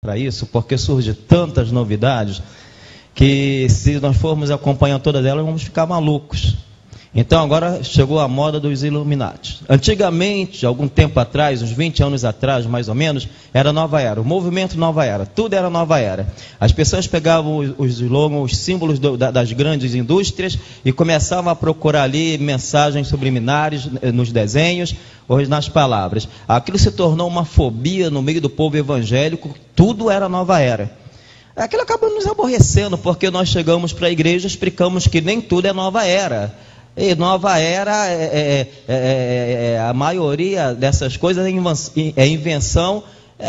para isso, porque surge tantas novidades que se nós formos acompanhar todas elas, vamos ficar malucos. Então agora chegou a moda dos Illuminati. Antigamente, algum tempo atrás, uns 20 anos atrás, mais ou menos, era Nova Era, o movimento Nova Era, tudo era Nova Era. As pessoas pegavam os slogans, os símbolos das grandes indústrias e começavam a procurar ali mensagens subliminares nos desenhos ou nas palavras. Aquilo se tornou uma fobia no meio do povo evangélico, tudo era Nova Era. Aquilo acaba nos aborrecendo, porque nós chegamos para a igreja e explicamos que nem tudo é Nova Era. E Nova Era, a maioria dessas coisas é invenção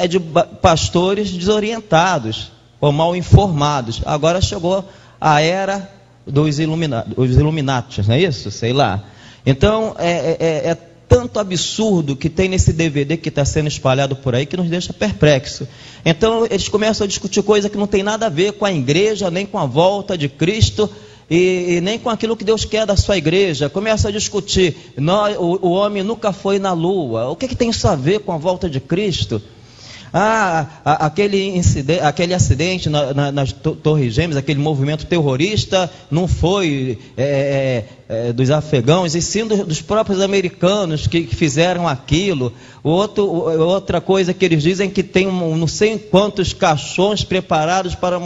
de pastores desorientados ou mal informados. Agora chegou a era dos Illuminati, não é isso? Sei lá. Então, é tanto absurdo que tem nesse DVD que está sendo espalhado por aí que nos deixa perplexo. Então, eles começam a discutir coisa que não tem nada a ver com a igreja, nem com a volta de Cristo, e nem com aquilo que Deus quer da sua igreja. Começa a discutir, o homem nunca foi na lua. O que tem isso a ver com a volta de Cristo? Aquele acidente nas Torres Gêmeas, aquele movimento terrorista, não foi dos afegãos, e sim dos próprios americanos que fizeram aquilo. Outra coisa que eles dizem que tem não sei quantos caixões preparados para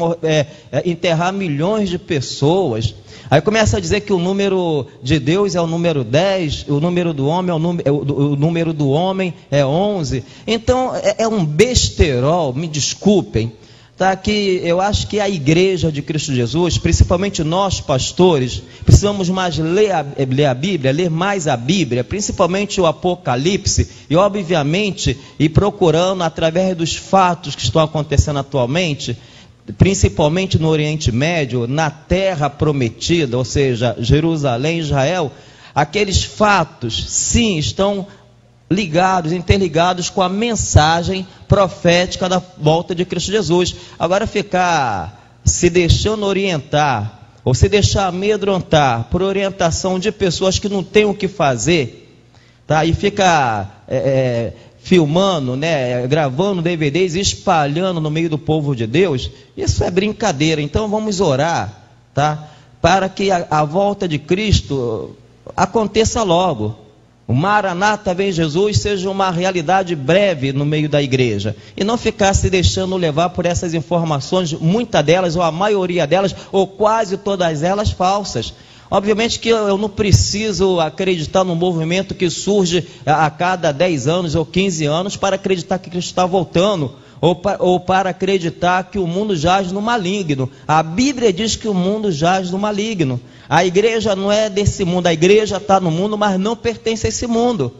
enterrar milhões de pessoas. Aí começa a dizer que o número de Deus é o número 10, o número do homem o número do homem é 11. Então é um besterol, me desculpem, tá? Que eu acho que a igreja de Cristo Jesus, principalmente nós pastores, precisamos mais ler a Bíblia, ler mais a Bíblia, principalmente o Apocalipse, e obviamente ir procurando através dos fatos que estão acontecendo atualmente, principalmente no Oriente Médio, na terra prometida, ou seja, Jerusalém, Israel. Aqueles fatos, sim, estão interligados com a mensagem profética da volta de Cristo Jesus. Agora ficar se deixando orientar, ou se deixar amedrontar por orientação de pessoas que não têm o que fazer, tá? E fica filmando, gravando DVDs e espalhando no meio do povo de Deus, isso é brincadeira. Então vamos orar, tá? Para que a volta de Cristo aconteça logo. O Maranata vem Jesus seja uma realidade breve no meio da igreja, e não ficar se deixando levar por essas informações, muitas delas, ou a maioria delas, ou quase todas elas falsas. Obviamente que eu não preciso acreditar num movimento que surge a cada 10 anos ou 15 anos para acreditar que Cristo está voltando, ou para acreditar que o mundo jaz no maligno. A Bíblia diz que o mundo jaz no maligno. A igreja não é desse mundo, a igreja está no mundo, mas não pertence a esse mundo.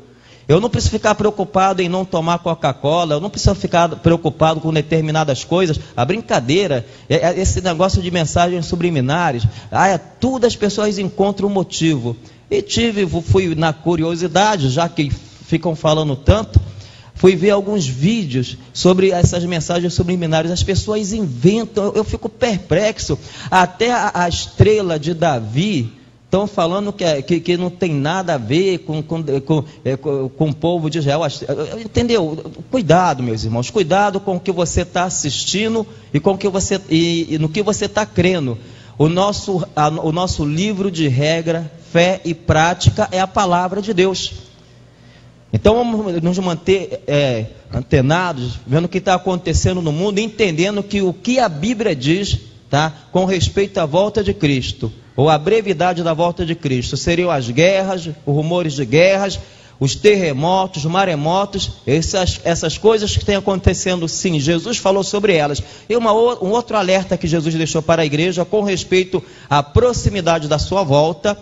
Eu não preciso ficar preocupado em não tomar Coca-Cola, eu não preciso ficar preocupado com determinadas coisas. A brincadeira, esse negócio de mensagens subliminares, tudo as pessoas encontram um motivo. E fui na curiosidade, já que ficam falando tanto, fui ver alguns vídeos sobre essas mensagens subliminares. As pessoas inventam, eu fico perplexo. Até a estrela de Davi estão falando que não tem nada a ver com o povo de Israel. Entendeu? Cuidado, meus irmãos, cuidado com o que você está assistindo e com o que e no que você está crendo. O nosso livro de regra, fé e prática é a palavra de Deus. Então vamos nos manter antenados, vendo o que está acontecendo no mundo, entendendo que o que a Bíblia diz, tá, com respeito à volta de Cristo, ou a brevidade da volta de Cristo, seriam as guerras, os rumores de guerras, os terremotos, os maremotos, essas coisas que estão acontecendo, sim, Jesus falou sobre elas. E um outro alerta que Jesus deixou para a igreja com respeito à proximidade da sua volta,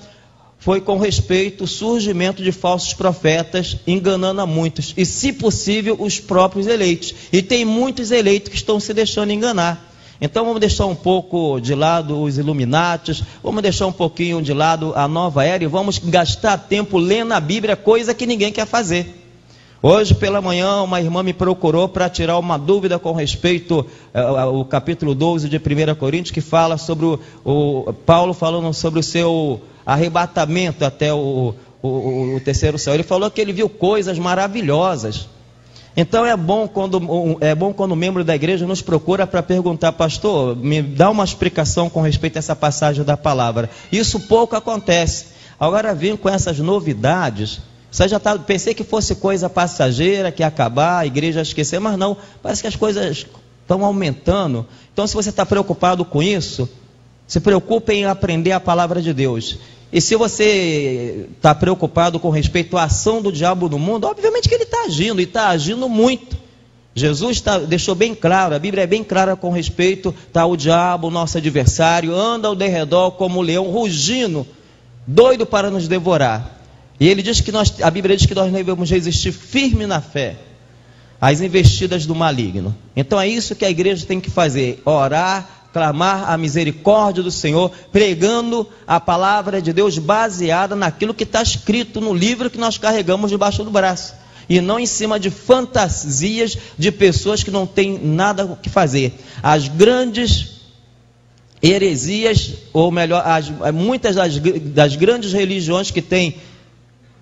foi com respeito ao surgimento de falsos profetas, enganando a muitos, e se possível os próprios eleitos. E tem muitos eleitos que estão se deixando enganar. Então vamos deixar um pouco de lado os Illuminatis, vamos deixar um pouquinho de lado a Nova Era e vamos gastar tempo lendo a Bíblia, coisa que ninguém quer fazer. Hoje pela manhã uma irmã me procurou para tirar uma dúvida com respeito ao capítulo 12 de 1 Coríntios, que fala sobre o Paulo falando sobre o seu arrebatamento até o terceiro céu. Ele falou que ele viu coisas maravilhosas. Então é bom quando um membro da igreja nos procura para perguntar: pastor, me dá uma explicação com respeito a essa passagem da palavra. Isso pouco acontece. Agora vim com essas novidades. Você já pensei que fosse coisa passageira, que ia acabar, a igreja ia esquecer, mas não, parece que as coisas estão aumentando. Então, se você está preocupado com isso, se preocupe em aprender a palavra de Deus. E se você está preocupado com respeito à ação do diabo no mundo, obviamente que ele está agindo, e está agindo muito. Jesus deixou bem claro, a Bíblia é bem clara com respeito, está o diabo, nosso adversário, anda ao derredor como um leão, rugindo, doido para nos devorar. E ele diz que a Bíblia diz que nós devemos resistir firme na fé às investidas do maligno. Então é isso que a igreja tem que fazer: orar, clamar a misericórdia do Senhor, pregando a palavra de Deus baseada naquilo que está escrito no livro que nós carregamos debaixo do braço, e não em cima de fantasias de pessoas que não têm nada o que fazer. As grandes heresias, ou melhor, muitas das grandes religiões que têm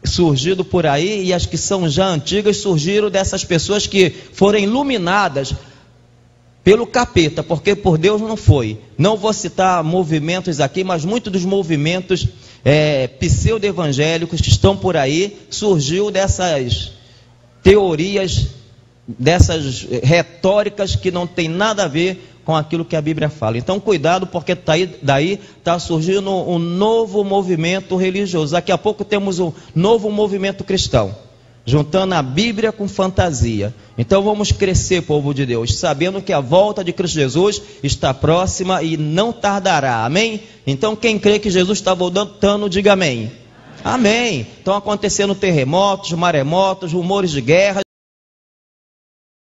surgido por aí, e as que são já antigas, surgiram dessas pessoas que foram iluminadas pelo capeta, porque por Deus não foi. Não vou citar movimentos aqui, mas muitos dos movimentos pseudo-evangélicos que estão por aí, surgiu dessas teorias, dessas retóricas que não tem nada a ver com aquilo que a Bíblia fala. Então cuidado, porque daí está surgindo um novo movimento religioso. Daqui a pouco temos um novo movimento cristão, juntando a Bíblia com fantasia. Então vamos crescer, povo de Deus, sabendo que a volta de Cristo Jesus está próxima e não tardará. Amém? Então quem crê que Jesus está voltando, diga amém. Amém. Estão acontecendo terremotos, maremotos, rumores de guerra.